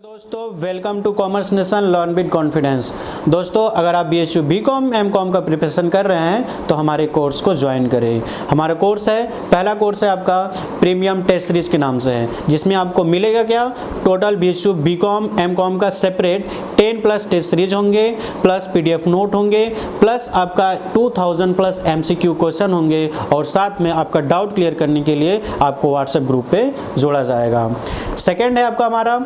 दोस्तों welcome to commerce nation learn with confidence. दोस्तों अगर आप BHU BCom MCom का प्रिपरेशन कर रहे हैं तो हमारे कोर्स को ज्वाइन करें। हमारा कोर्स है, पहला कोर्स है आपका प्रीमियम टेस्ट सीरीज के नाम से है, जिसमें आपको मिलेगा क्या, टोटल BHU BCom MCom का सेपरेट 10 प्लस टेस्ट सीरीज होंगे, प्लस PDF नोट होंगे, प्लस आपका 2000 प्लस MCQ क्वेश्चन होंगे, और साथ में आपका डाउट क्लियर करने के लिए आपको व्हाट्सएप ग्रुप पे जोड़ा जाएगा। सेकेंड है आपका हमारा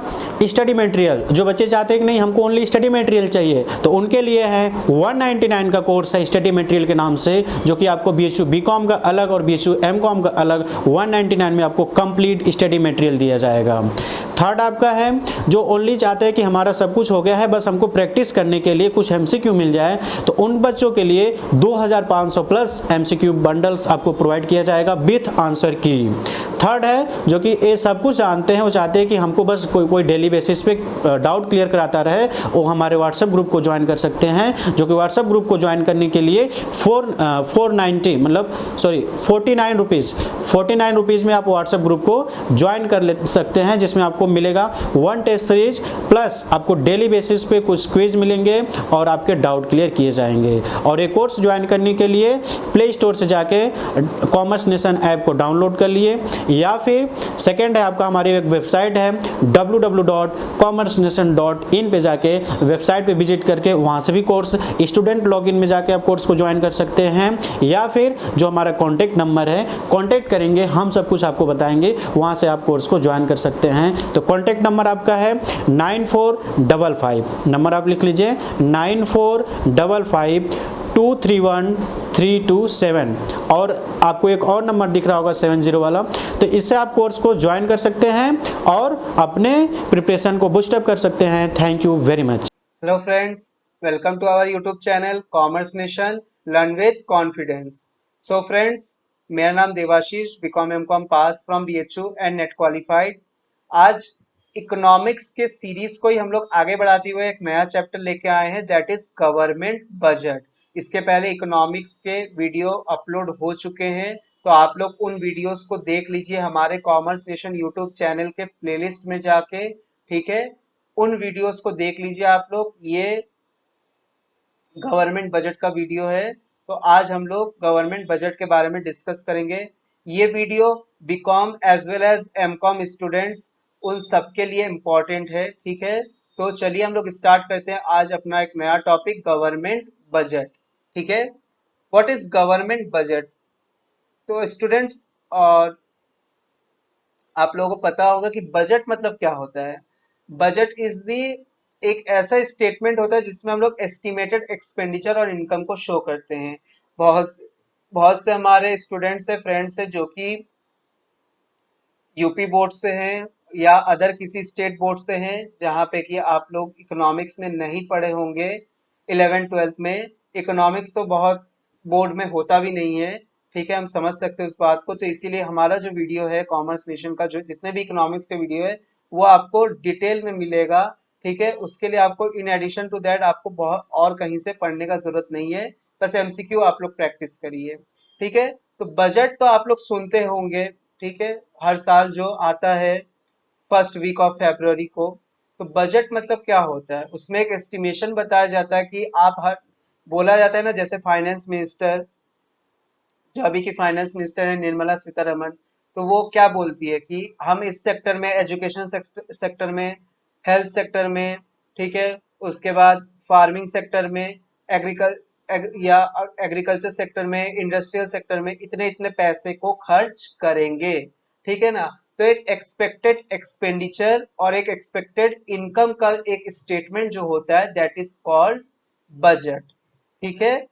स्टडी मटेरियल। जो बच्चे चाहते हैं कि नहीं हमको ओनली स्टडी मटेरियल चाहिए, तो उनके लिए है 199 का कोर्स है स्टडी मटेरियल के नाम से, जो कि आपको BHU BCom का अलग और BHU MCom का अलग 199 में आपको कंप्लीट स्टडी मटेरियल दिया जाएगा। थर्ड आपका है जो ओनली चाहते हैं कि हमारा सब कुछ हो गया है, बस हमको प्रैक्टिस करने के लिए कुछ MCQ मिल जाए, तो उन बच्चों के लिए 2500 प्लस MCQ बंडल्स आपको प्रोवाइड किया जाएगा विथ आंसर की। थर्ड है जो कि ये सब कुछ जानते हैं, वो चाहते हैं कि हमको बस कोई डेली बेसिस पे डाउट क्लियर कराता रहे, वो हमारे व्हाट्सएप ग्रुप को ज्वाइन कर सकते हैं, जो कि व्हाट्सएप ग्रुप को ज्वाइन करने के लिए 49 रुपीज़ में आप व्हाट्सएप ग्रुप को ज्वाइन कर सकते हैं, जिसमें आपको मिलेगा 1 टेस्ट सीरीज प्लस आपको डेली बेसिस पे कुछ क्विज मिलेंगे और आपके डाउट क्लियर किए जाएंगे। और एक कोर्स ज्वाइन करने के लिए प्ले स्टोर से जाके कॉमर्स नेशन ऐप को डाउनलोड कर लिए, या फिर सेकेंड है आपका हमारी एक वेबसाइट है www.commercenation.in पे जाके वेबसाइट पे विजिट करके वहाँ से भी कोर्स स्टूडेंट लॉगिन में जाके आप कोर्स को ज्वाइन कर सकते हैं, या फिर जो हमारा कॉन्टैक्ट नंबर है कॉन्टैक्ट करेंगे, हम सब कुछ आपको बताएंगे, वहाँ से आप कोर्स को ज्वाइन कर सकते हैं। तो कॉन्टैक्ट नंबर आपका है 9455, नंबर आप लिख लीजिए 9455 231327, और आपको एक और नंबर दिख रहा होगा 70 वाला, तो इससे आप कोर्स को ज्वाइन कर सकते हैं और अपने प्रिपरेशन को बूस्टअप कर सकते हैं। Thank you very much. Hello friends, welcome to our YouTube channel commerce nation learn with confidence. So friends, मेरा नाम Devashish, BCom MCom pass from BHU and net qualified. आज इकोनॉमिक्स के सीरीज को ही हम लोग आगे बढ़ाते हुए एक नया चैप्टर लेके आए हैं, दैट इज गवर्नमेंट बजट। इसके पहले इकोनॉमिक्स के वीडियो अपलोड हो चुके हैं, तो आप लोग उन वीडियोस को देख लीजिए हमारे कॉमर्स नेशन यूट्यूब चैनल के प्लेलिस्ट में जाके, ठीक है। उन वीडियोस को देख लीजिए आप लोग। ये गवर्नमेंट बजट का वीडियो है, तो आज हम लोग गवर्नमेंट बजट के बारे में डिस्कस करेंगे। ये video BCom as well as MCom students उन सबके लिए इम्पोर्टेंट है, ठीक है। तो चलिए हम लोग स्टार्ट करते हैं आज अपना एक नया टॉपिक, गवर्नमेंट बजट, ठीक है। What is government budget? तो स्टूडेंट, और आप लोगों को पता होगा कि बजट मतलब क्या होता है। बजट इज दी एक ऐसा स्टेटमेंट होता है जिसमें हम लोग एस्टिमेटेड एक्सपेंडिचर और इनकम को शो करते हैं। बहुत बहुत से हमारे स्टूडेंट्स है, फ्रेंड्स है, जो कि यूपी बोर्ड से हैं या अदर किसी स्टेट बोर्ड से हैं, जहाँ पे कि आप लोग इकोनॉमिक्स में नहीं पढ़े होंगे 11th-12th में। इकोनॉमिक्स तो बहुत बोर्ड में होता भी नहीं है, ठीक है, हम समझ सकते हैं उस बात को। तो इसीलिए हमारा जो वीडियो है कॉमर्स नेशन का, जो जितने भी इकोनॉमिक्स के वीडियो है वो आपको डिटेल में मिलेगा, ठीक है। उसके लिए आपको इन एडिशन टू दैट आपको बहुत और कहीं से पढ़ने का जरूरत नहीं है, बस MCQ आप लोग प्रैक्टिस करिए, ठीक है। तो बजट तो आप लोग सुनते होंगे, ठीक है, हर साल जो आता है फर्स्ट वीक ऑफ फरवरी को। तो बजट मतलब क्या होता है, उसमें एक एस्टिमेशन बताया जाता है कि आप हर, बोला जाता है ना, जैसे फाइनेंस मिनिस्टर, जो अभी की फाइनेंस मिनिस्टर है निर्मला सीतारमण, तो वो क्या बोलती है कि हम इस सेक्टर में, एजुकेशन सेक्टर में, हेल्थ सेक्टर में, ठीक है, उसके बाद फार्मिंग सेक्टर में, या एग्रीकल्चर सेक्टर में, इंडस्ट्रियल सेक्टर में इतने इतने पैसे को खर्च करेंगे, ठीक है ना। तो एक एक्सपेक्टेड एक्सपेंडिचर और एक एक्सपेक्टेड इनकम का एक स्टेटमेंट जो होता है, दैट इज कॉल्ड बजट, ठीक है।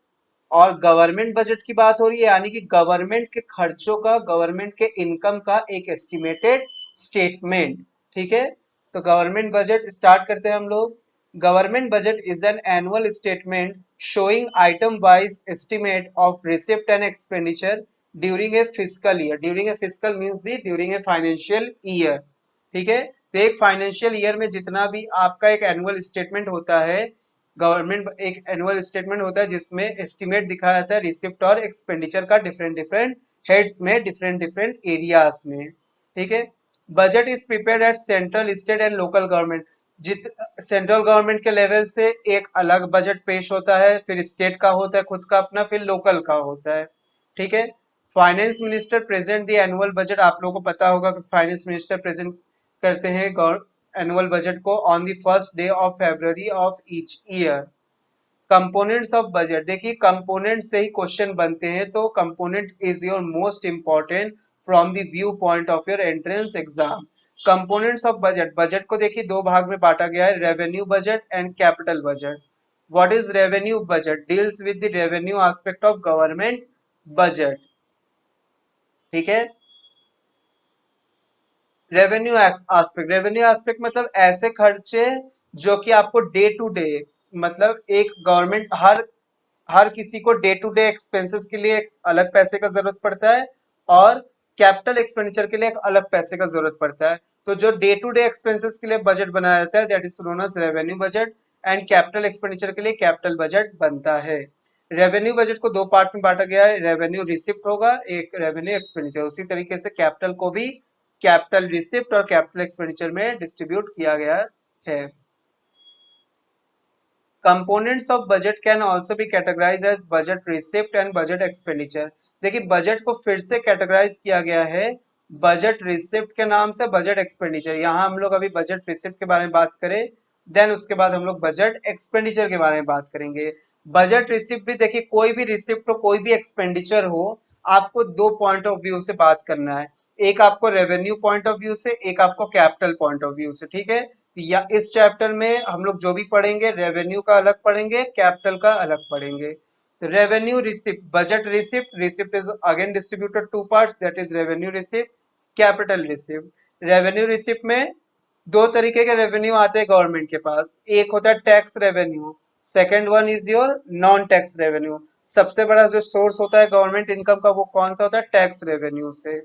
और गवर्नमेंट बजट की बात हो रही है, यानी कि गवर्नमेंट के खर्चों का, गवर्नमेंट के इनकम का एक एस्टिमेटेड स्टेटमेंट, ठीक है। तो गवर्नमेंट बजट स्टार्ट करते हैं हम लोग। Government budget is an annual statement showing item wise estimate of receipt and expenditure during a physical year. During a physical means the during a financial year, ठीक है। तो एक फाइनेंशियल ईयर में जितना भी आपका एक एनुअल स्टेटमेंट होता है, गवर्नमेंट एक एनुअल स्टेटमेंट होता है जिसमें एस्टिमेट दिखाया जाता है रिसिप्ट और एक्सपेंडिचर का, डिफरेंट डिफरेंट हेड्स में, डिफरेंट डिफरेंट एरियाज में, ठीक है। Budget is prepared at central, state and local government. जित सेंट्रल गवर्नमेंट के लेवल से एक अलग बजट पेश होता है, फिर स्टेट का होता है खुद का अपना, फिर लोकल का होता है। ठीक है। Finance minister present the annual budget. आप लोगों को पता होगा कि फाइनेंस मिनिस्टर प्रेजेंट करते हैं एनुअल बजट को on the first day of February of each year. Components of budget, देखिए कंपोनेंट से ही क्वेश्चन बनते हैं, तो component is your most important from the view point of your entrance exam. Components of budget, budget को देखिए दो भाग में बांटा गया है, revenue budget and capital budget. What is revenue budget? Deals with the revenue aspect of government budget. ठीक है। रेवेन्यू एस्पेक्ट मतलब ऐसे खर्चे जो कि आपको डे टू डे, मतलब एक गवर्नमेंट हर किसी को डे टू डे एक्सपेंसेस के लिए एक अलग पैसे का जरूरत पड़ता है, और कैपिटल एक्सपेंडिचर के लिए एक अलग पैसे का जरूरत पड़ता है। तो जो डे टू डे एक्सपेंसेस के लिए बजट बनाया जाता है that is known as revenue budget, and capital expenditure के लिए कैपिटल बजट बनता है। रेवेन्यू बजट को दो पार्ट में बांटा गया है, रेवेन्यू रिसिप्ट होगा, एक रेवेन्यू एक्सपेंडिचर। उसी तरीके से कैपिटल को भी कैपिटल रिसिप्ट और कैपिटल एक्सपेंडिचर में डिस्ट्रीब्यूट किया गया है। Components of budget can also be categorize as budget receipt and budget expenditure. देखिए बजट को फिर से कैटेगराइज किया गया है बजट रिसिप्ट के नाम से, बजट एक्सपेंडिचर। यहाँ हम लोग अभी बजट रिसिप्ट के बारे में बात करें, देन उसके बाद हम लोग बजट एक्सपेंडिचर के बारे में बात करेंगे। बजट रिसिप्ट भी देखिए, कोई भी रिसिप्ट हो कोई भी एक्सपेंडिचर हो, आपको दो पॉइंट ऑफ व्यू से बात करना है, एक आपको रेवेन्यू पॉइंट ऑफ व्यू से, एक आपको कैपिटल पॉइंट ऑफ व्यू से। ठीक है। या इस चैप्टर में हम लोग जो भी पढ़ेंगे रेवेन्यू का अलग पढ़ेंगे, कैपिटल का अलग पढ़ेंगे। Revenue receipt, budget receipt, receipt is again distributed two parts, that is revenue receipt, capital receipt. Revenue receipt में दो तरीके के रेवेन्यू आते हैं गवर्नमेंट के पास, एक होता है tax revenue, second one is your non tax revenue. सबसे बड़ा जो सोर्स होता है गवर्नमेंट इनकम का वो कौन सा होता है? टैक्स रेवेन्यू से।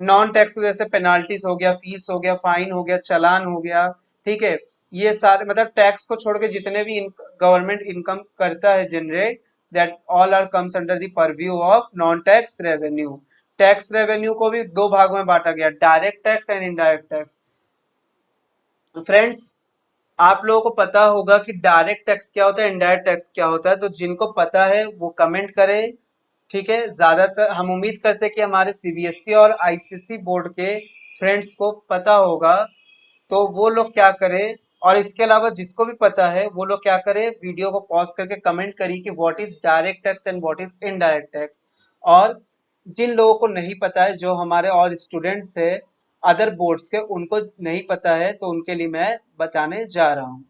नॉन टैक्स जैसे पेनाल्टीज हो गया, फीस हो गया, फाइन हो गया, चालान हो गया। ठीक है। ये सारे मतलब टैक्स को छोड़ के जितने भी गवर्नमेंट इनकम करता है generate, that all are comes under the purview of non tax revenue. Tax revenue को भी दो भागों में बांटा गया, direct tax and indirect tax. Friends, आप लोगों को पता होगा कि डायरेक्ट टैक्स क्या होता है, इनडायरेक्ट टैक्स क्या होता है, तो जिनको पता है वो कमेंट करें। ठीक है। ज्यादातर हम उम्मीद करते हैं कि हमारे सीबीएसई और आईसीएसई बोर्ड के फ्रेंड्स को पता होगा, तो वो लोग क्या करें, और इसके अलावा जिसको भी पता है वो लोग क्या करें, वीडियो को पॉज करके कमेंट करिए कि what is direct tax and what is indirect tax. और जिन लोगों को नहीं पता है, जो हमारे और स्टूडेंट्स है अदर बोर्ड्स के, उनको नहीं पता है, तो उनके लिए मैं बताने जा रहा हूँ।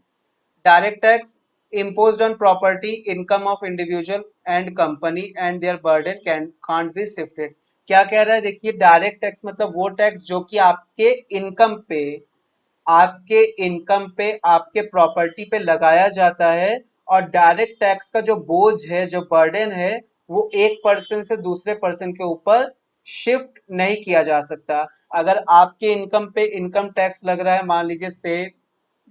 Direct tax imposed on property income of individual and company and their burden can't be shifted। क्या कह रहा है देखिए, डायरेक्ट टैक्स मतलब वो टैक्स जो कि आपके इनकम पे आपके प्रॉपर्टी पे लगाया जाता है, और डायरेक्ट टैक्स का जो बोझ है, जो बर्डन है, वो एक पर्सन से दूसरे पर्सन के ऊपर शिफ्ट नहीं किया जा सकता। अगर आपके इनकम पे इनकम टैक्स लग रहा है मान लीजिए से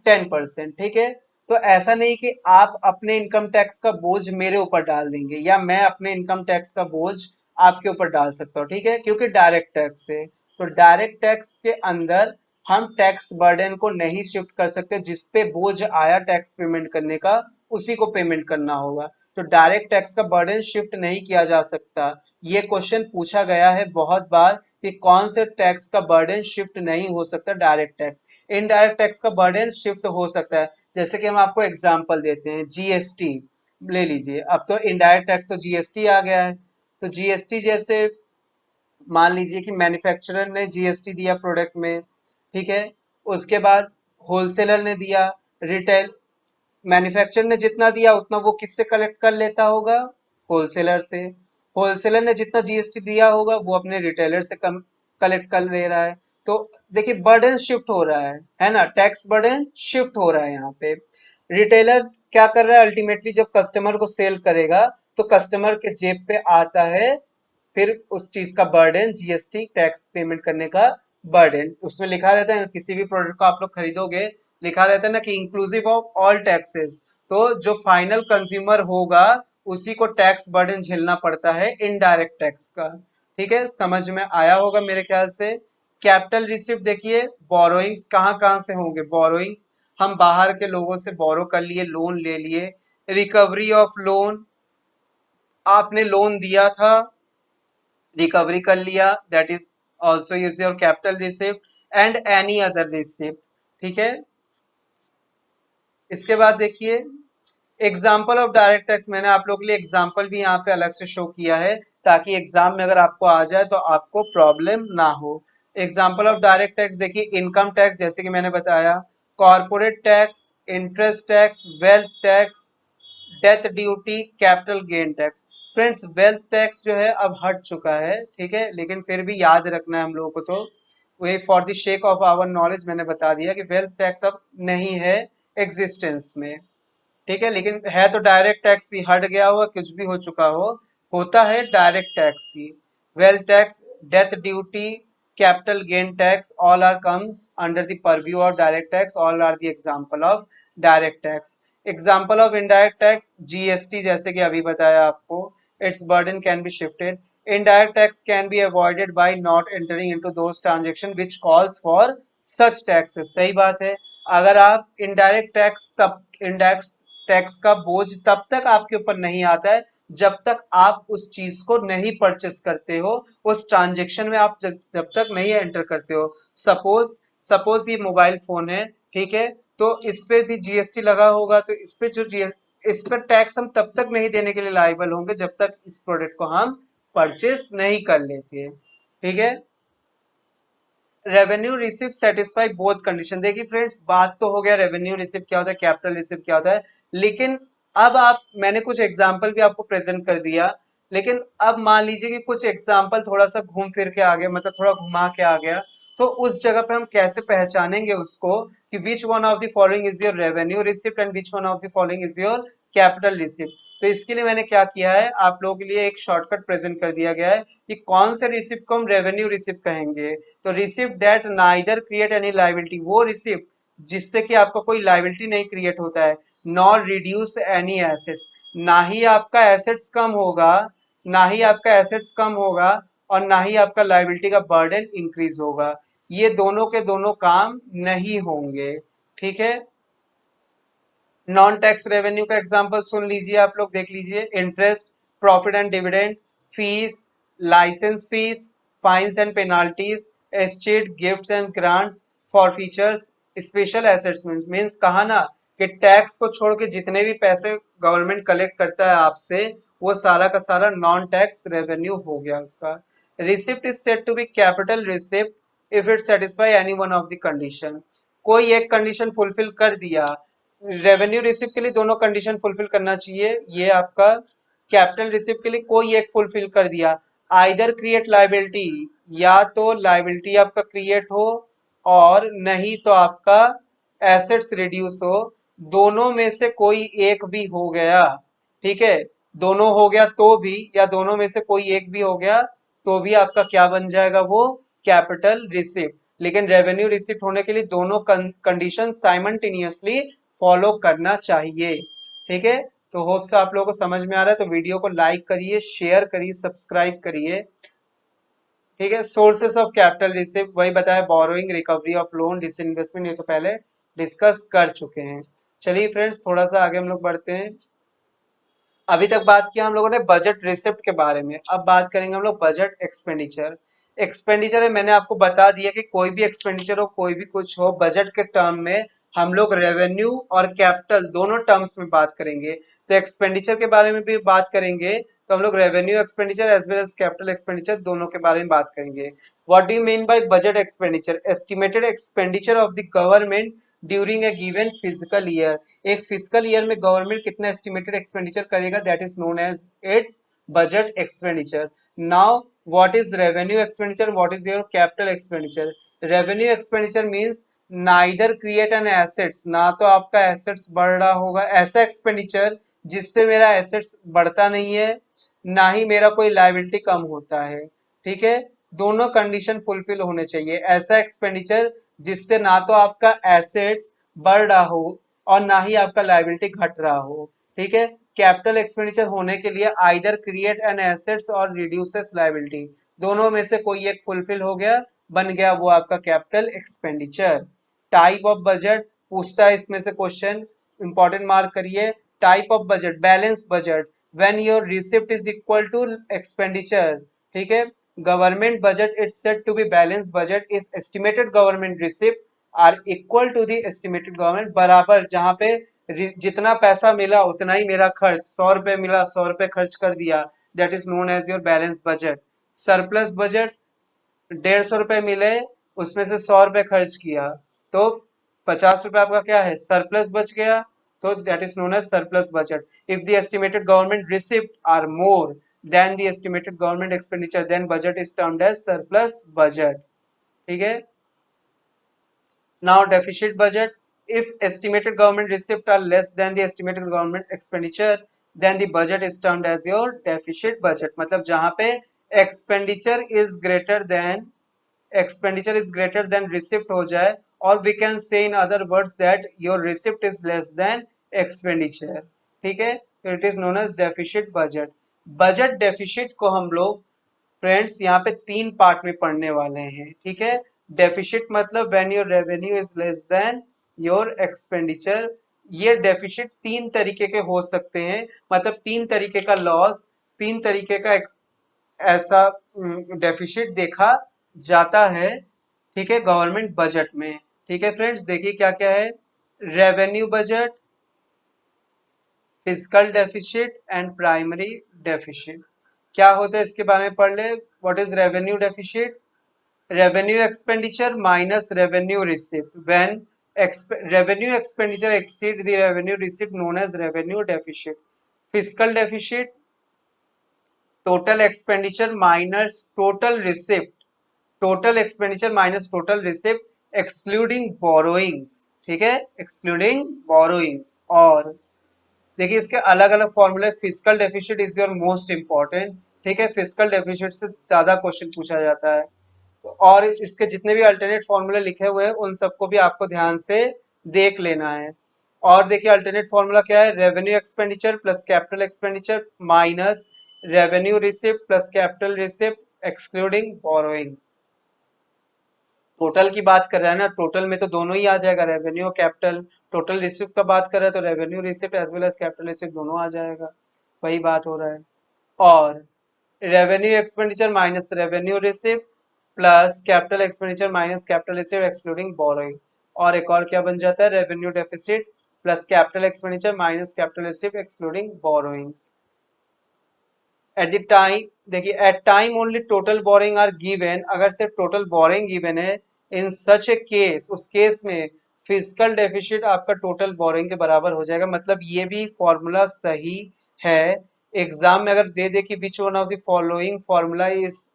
10%, ठीक है, तो ऐसा नहीं कि आप अपने इनकम टैक्स का बोझ मेरे ऊपर डाल देंगे, या मैं अपने इनकम टैक्स का बोझ आपके ऊपर डाल सकता हूँ। ठीक है, क्योंकि डायरेक्ट टैक्स है, तो डायरेक्ट टैक्स के अंदर हम टैक्स बर्डन को नहीं शिफ्ट कर सकते, जिसपे बोझ आया टैक्स पेमेंट करने का उसी को पेमेंट करना होगा। तो डायरेक्ट टैक्स का बर्डन शिफ्ट नहीं किया जा सकता। ये क्वेश्चन पूछा गया है बहुत बार कि कौन से टैक्स का बर्डन शिफ्ट नहीं हो सकता, डायरेक्ट टैक्स। इनडायरेक्ट टैक्स का बर्डन शिफ्ट हो सकता है, जैसे कि हम आपको एग्जांपल देते हैं, जीएसटी ले लीजिए। अब तो इनडायरेक्ट टैक्स तो जीएसटी आ गया है, तो जीएसटी जैसे मान लीजिए कि मैन्युफैक्चरर ने जीएसटी दिया प्रोडक्ट में, ठीक है, उसके बाद होलसेलर ने दिया, रिटेल मैन्युफैक्चरर ने जितना दिया उतना वो किससे कलेक्ट कर लेता होगा? होलसेलर से। होलसेलर ने जितना जीएसटी दिया होगा वो अपने रिटेलर से कम कलेक्ट कर ले रहा है। तो देखिए बर्डन शिफ्ट हो रहा है ना, टैक्स बर्डन शिफ्ट हो रहा है यहाँ पे। रिटेलर क्या कर रहा है, अल्टीमेटली जब कस्टमर को सेल करेगा तो कस्टमर के जेब पे आता है फिर उस चीज का बर्डन, जीएसटी टैक्स पेमेंट करने का बर्डन। उसमें लिखा रहता है, किसी भी प्रोडक्ट को आप लोग खरीदोगे लिखा रहता है ना कि इंक्लूसिव ऑफ ऑल टैक्सेस, तो जो फाइनल कंज्यूमर होगा उसी को टैक्स बर्डन झेलना पड़ता है इनडायरेक्ट टैक्स का। ठीक है, समझ में आया होगा मेरे ख्याल से। कैपिटल रिसिप्ट देखिए, बोरोइंग्स कहाँ कहाँ से होंगे, बोरोइंग्स हम बाहर के लोगों से बोरो कर लिए, लोन ले लिए। रिकवरी ऑफ लोन, आपने लोन दिया था, रिकवरी कर लिया, that is also use your capital receipt. And any other receipt, ठीक है। इसके बाद देखिए एग्जाम्पल ऑफ डायरेक्ट टैक्स, मैंने आप लोगों के लिए एग्जाम्पल भी यहाँ पे अलग से शो किया है ताकि एग्जाम में अगर आपको आ जाए तो आपको प्रॉब्लम ना हो। एग्जाम्पल ऑफ डायरेक्ट टैक्स देखिए, इनकम टैक्स जैसे कि मैंने बताया, corporate tax, interest tax, wealth tax, death duty, capital gain tax. Friends wealth tax जो है अब हट चुका है, ठीक है, लेकिन फिर भी याद रखना है हम लोगों को, तो वे for the sake of our knowledge मैंने बता दिया कि वेल्थ टैक्स अब नहीं है एग्जिस्टेंस में, ठीक है। लेकिन है तो डायरेक्ट टैक्स ही, हट गया हो कुछ भी हो चुका हो, होता है डायरेक्ट टैक्स ही। Wealth tax, death duty, capital gain tax, all are comes under the purview of direct tax, all are the example of direct tax. Example of indirect tax, GST जैसे कि अभी बताया आपको, its burden can be shifted. Indirect tax can be avoided by not entering into those transaction which calls for such taxes. सही बात है, अगर आप इनडायरेक्ट टैक्स तब इनडायरेक्ट टैक्स का बोझ तब तक आपके ऊपर नहीं आता है जब तक आप उस चीज को नहीं परचेस करते हो, उस ट्रांजेक्शन में आप जब तक नहीं एंटर करते हो। सपोज सपोज ये मोबाइल फोन है, ठीक है, तो इस पे भी जीएसटी लगा होगा, तो इस पे जो इस पर टैक्स हम तब तक नहीं देने के लिए लायबल होंगे जब तक इस प्रोडक्ट को हम परचेस नहीं कर लेते, ठीक है। Revenue receipt satisfy both condition. देखिए फ्रेंड्स, बात तो हो गया रेवेन्यू रिसिप्ट क्या होता है, कैपिटल रिसिप्ट क्या होता है, लेकिन अब आप, मैंने कुछ एग्जांपल भी आपको प्रेजेंट कर दिया, लेकिन अब मान लीजिए कि कुछ एग्जांपल थोड़ा सा घूम फिर के आ गया, मतलब थोड़ा घुमा के आ गया, तो उस जगह पे हम कैसे पहचानेंगे उसको कि which one of the following is your revenue receipt and which one of the following is your capital receipt. तो इसके लिए मैंने क्या किया है, आप लोगों के लिए एक शॉर्टकट प्रेजेंट कर दिया गया है कि कौन से रिसिप्ट को हम रेवेन्यू रिसिप्ट कहेंगे। तो receipt that neither create any liability, वो रिसिप्ट जिससे कि आपका कोई लाइबिलिटी नहीं क्रिएट होता है, नॉर रिड्यूस एनी एसेट्स, ना ही आपका एसेट्स कम होगा, ना ही आपका एसेट्स कम होगा, और ना ही आपका लाइबिलिटी का बर्डन इंक्रीज होगा, ये दोनों के दोनों काम नहीं होंगे, ठीक है। नॉन टैक्स रेवेन्यू का एग्जांपल सुन लीजिए, आप लोग देख लीजिए, interest, profit and dividend, fees, license fees, fines and penalties, estate gifts and grants, for features, special assets. Means कहा ना कि टैक्स को छोड़ के जितने भी पैसे गवर्नमेंट कलेक्ट करता है आपसे, वो सारा का सारा नॉन टैक्स रेवेन्यू हो गया उसका। Receipt is said to be capital receipt if it satisfy any one of the condition. कोई एक कंडीशन फुलफिल कर दिया, रेवेन्यू रिसिप्ट के लिए दोनों कंडीशन फुलफिल करना चाहिए, ये आपका कैपिटल रिसिप्ट के लिए कोई एक फुलफिल कर दिया, आइदर क्रिएट लाइबिलिटी, या तो लाइबिलिटी आपका क्रिएट हो और नहीं तो आपका एसेट्स रिड्यूस हो, दोनों में से कोई एक भी हो गया, ठीक है, दोनों हो गया तो भी, या दोनों में से कोई एक भी हो गया तो भी आपका क्या बन जाएगा, वो कैपिटल रिसिप्ट। लेकिन रेवेन्यू रिसिप्ट होने के लिए दोनों कंडीशन साइमल्टेनियसली फॉलो करना चाहिए, ठीक है। तो होप्स आप लोगों को समझ में आ रहा है, तो वीडियो को लाइक करिए, शेयर करिए, सब्सक्राइब करिए, ठीक है। सोर्सेस ऑफ कैपिटल रिसिप्ट वही बताया, borrowing, recovery of loan, disinvestment, ये तो पहले डिस्कस कर चुके हैं। चलिए फ्रेंड्स, थोड़ा सा आगे हम लोग बढ़ते हैं। अभी तक बात किया हम लोगों ने बजट रिसिप्ट के बारे में, अब बात करेंगे हम लोग बजट एक्सपेंडिचर। एक्सपेंडिचर है, मैंने आपको बता दिया कि कोई भी एक्सपेंडिचर हो, कोई भी कुछ हो, बजट के टर्म में हम लोग रेवेन्यू और कैपिटल दोनों टर्म्स में बात करेंगे। तो एक्सपेंडिचर के बारे में भी बात करेंगे, तो हम लोग revenue expenditure as well as capital expenditure दोनों के बारे में बात करेंगे। What do you mean by budget expenditure? Estimated expenditure of the government during a given physical year. एक फिजिकल ईयर में गवर्नमेंट कितना एस्टिमेटेड एक्सपेंडिचर करेगा, that is known as its budget expenditure. Now what is revenue expenditure, what is your capital expenditure? Revenue expenditure means neither create an assets, ना तो आपका assets बढ़ रहा होगा, ऐसा एक्सपेंडिचर जिससे मेरा एसेट्स बढ़ता नहीं है, ना ही मेरा कोई लायबिलिटी कम होता है, ठीक है। दोनों कंडीशन फुलफिल होने चाहिए, ऐसा एक्सपेंडिचर जिससे ना तो आपका एसेट्स बढ़ रहा हो और ना ही आपका लायबिलिटी घट रहा हो, ठीक है। कैपिटल एक्सपेंडिचर होने के लिए आइदर क्रिएट एन एसेट्स और रिड्यूसेस लायबिलिटी, दोनों में से कोई एक फुलफिल हो गया बन गया वो आपका capital expenditure. Type of budget पूछता है इसमें से क्वेश्चन, इंपॉर्टेंट मार्क करिए। Type of budget, balance budget, when your receipt is equal to expenditure, ठीक है। Government budget it's said to be balance budget if estimated government receipt are equal to the estimated government, बराबर जहां पे जितना पैसा मिला उतना ही मेरा खर्च, 100 रुपए मिला 100 रुपए खर्च कर दिया, that is known as your balance budget. Surplus budget, 150 रुपए मिले उसमें से 100 रुपए खर्च किया तो 50 रुपए आपका क्या है, सरप्लस बच गया, तो that is known as surplus budget. If the estimated government receipt are more than the estimated government expenditure then budget is termed as surplus budget, ठीक है। Now deficit budget, if estimated government receipt are less than the estimated government expenditure, then the budget is termed as your deficit budget. मतलब जहाँ पे expenditure is greater than receipt हो जाए, or we can say in other words that your receipt is less than expenditure, ठीक है, it is known as deficit budget. Budget deficit को हम लोग फ्रेंड्स यहाँ पे 3 पार्ट में पढ़ने वाले हैं, ठीक है। डेफिसिट मतलब when your revenue is less than your expenditure. ये डेफिसिट 3 तरीके के हो सकते हैं, मतलब 3 तरीके का लॉस, 3 तरीके का ऐसा डेफिसिट देखा जाता है, ठीक है, गवर्नमेंट बजट में, ठीक है फ्रेंड्स। देखिए क्या क्या है, revenue budget, physical deficit and primary deficit. क्या होता है इसके बारे में पढ़ ले। What is revenue deficit? Revenue expenditure minus revenue receipt, when revenue expenditure exceed the revenue receipt known as revenue deficit. Fiscal deficit, total expenditure minus total receipt, total expenditure minus total receipt excluding borrowings, ठीक है, excluding borrowings। और देखिए इसके अलग अलग फॉर्मूले, physical deficit is your most important, ठीक है, फिजिकल डेफिसिट से ज्यादा क्वेश्चन पूछा जाता है। और इसके जितने भी अल्टरनेट फॉर्मूले लिखे हुए हैं उन सबको भी आपको ध्यान से देख लेना है। और देखिए अल्टरनेट फॉर्मूला क्या है, revenue expenditure plus capital expenditure minus revenue receipt plus capital receipt excluding borrowings. Total की बात कर रहा है ना, टोटल में तो दोनों ही आ जाएगा, रेवेन्यू और कैपिटल। टोटल रिसिप्ट का बात कर रहा है तो revenue receipt as well as capital receipt दोनों आ जाएगा, वही बात हो रहा है। और revenue expenditure minus revenue receipt plus capital expenditure minus capital receipt excluding borrowing. और एक और क्या बन जाता है, revenue deficit plus capital expenditure minus capital receipt excluding borrowing. At the time, देखिए at time only total borrowing are given, अगर सिर्फ टोटल बोरिंग गिवन है, इन सच ए केस, उस केस में फिजिकल डेफिसिट आपका टोटल बोरिंग के बराबर हो जाएगा। मतलब ये भी फॉर्मूला सही है। एग्जाम में अगर दे दे कि which one of the following formula is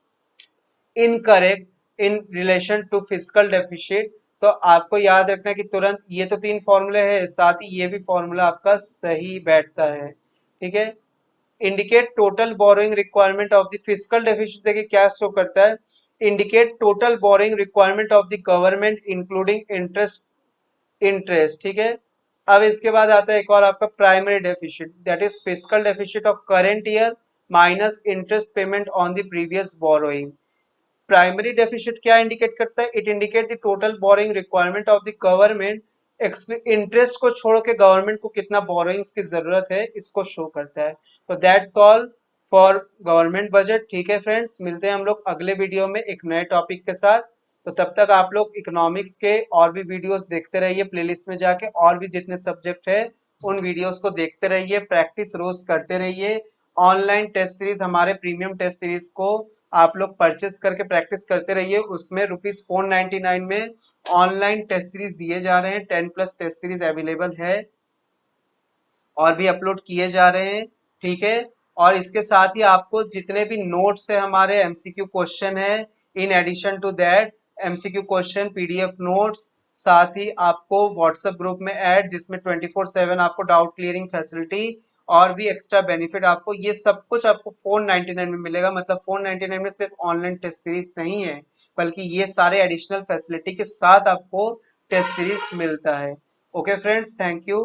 incorrect in relation to physical deficit, तो आपको याद रखना है कि तुरंत ये तो 3 फॉर्मूले हैं, साथ ही ये भी फॉर्मूला आपका सही बैठता है, ठीक है। Indicate total borrowing requirement of the physical deficit, देखिए क्या शो करता है, indicate total borrowing requirement of the government including interest, ठीक है। अब इसके बाद आता है एक और आपका primary deficit, that is physical deficit of current year minus interest payment on the previous borrowing. Primary deficit क्या इंडिकेट करता है, it indicate the total borrowing requirement of the government, interest को छोड़ के गवर्नमेंट को कितना बोरोइंग्स की जरूरत है इसको शो करता है। तो that's all for government budget, ठीक है फ्रेंड्स। मिलते हैं हम लोग अगले वीडियो में एक नए टॉपिक के साथ। तो तब तक आप लोग इकोनॉमिक्स के और भी वीडियोस देखते रहिए, प्लेलिस्ट में जाके और भी जितने सब्जेक्ट है उन वीडियोस को देखते रहिए, प्रैक्टिस रोज करते रहिए। ऑनलाइन टेस्ट सीरीज, हमारे प्रीमियम टेस्ट सीरीज को आप लोग परचेस करके प्रैक्टिस करते रहिए। उसमें ₹499 में ऑनलाइन टेस्ट सीरीज दिए जा रहे हैं, 10+ टेस्ट सीरीज अवेलेबल है और भी अपलोड किए जा रहे हैं, ठीक है। और इसके साथ ही आपको जितने भी नोट्स है, हमारे एमसीक्यू क्वेश्चन है, in addition to that MCQ question PDF notes, साथ ही आपको व्हाट्सएप ग्रुप में ऐड, जिसमें 24/7 आपको डाउट क्लियरिंग फैसिलिटी और भी एक्स्ट्रा बेनिफिट, आपको ये सब कुछ आपको 499 में मिलेगा। मतलब 499 में सिर्फ ऑनलाइन टेस्ट सीरीज नहीं है, बल्कि ये सारे एडिशनल फैसिलिटी के साथ आपको टेस्ट सीरीज मिलता है। Okay friends, thank you.